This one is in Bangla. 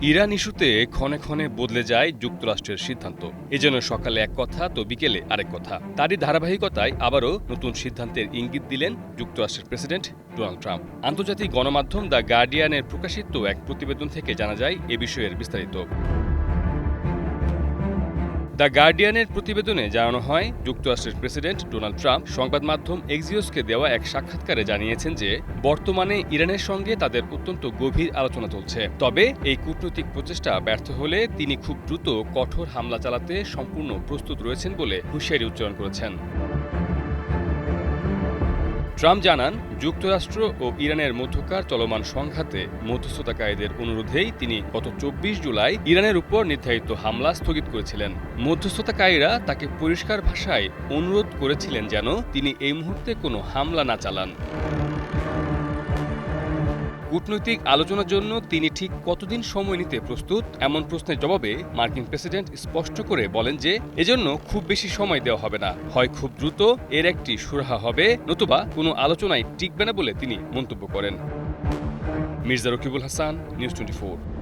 ইরান ইস্যুতে ক্ষণে ক্ষণে বদলে যায় যুক্তরাষ্ট্রের সিদ্ধান্ত। এজন্য সকালে এক কথা তো বিকেলে আরেক কথা। তারই ধারাবাহিকতায় আবারও নতুন সিদ্ধান্তের ইঙ্গিত দিলেন যুক্তরাষ্ট্রের প্রেসিডেন্ট ডোনাল্ড ট্রাম্প। আন্তর্জাতিক গণমাধ্যম দ্য গার্ডিয়ানের প্রকাশিত এক প্রতিবেদন থেকে জানা যায় এ বিষয়ের বিস্তারিত। দ্য গার্ডিয়ানের প্রতিবেদনে জানানো হয়, যুক্তরাষ্ট্রের প্রেসিডেন্ট ডোনাল্ড ট্রাম্প সংবাদ মাধ্যম এক্সিওসকে দেওয়া এক সাক্ষাৎকারে জানিয়েছেন যে বর্তমানে ইরানের সঙ্গে তাদের অত্যন্ত গভীর আলোচনা চলছে। তবে এই কূটনৈতিক প্রচেষ্টা ব্যর্থ হলে তিনি খুব দ্রুত কঠোর হামলা চালাতে সম্পূর্ণ প্রস্তুত রয়েছেন বলে হুঁশিয়ারি উচ্চারণ করেছেন। ট্রাম্প জানান, যুক্তরাষ্ট্র ও ইরানের মধ্যকার চলমান সংঘাতে মধ্যস্থতাকারীদের অনুরোধেই তিনি গত ২৪ জুলাই ইরানের উপর নির্ধারিত হামলা স্থগিত করেছিলেন। মধ্যস্থতাকারীরা তাকে পরিষ্কার ভাষায় অনুরোধ করেছিলেন যেন তিনি এই মুহূর্তে কোনো হামলা না চালান। কূটনৈতিক আলোচনার জন্য তিনি ঠিক কতদিন সময় নিতে প্রস্তুত, এমন প্রশ্নের জবাবে মার্কিন প্রেসিডেন্ট স্পষ্ট করে বলেন যে এজন্য খুব বেশি সময় দেওয়া হবে না, হয় খুব দ্রুত এর একটি সুরাহা হবে, নতুবা কোনো আলোচনায় টিকবে না বলে তিনি মন্তব্য করেন। মির্জা রকিবুল হাসান, নিউজ 24।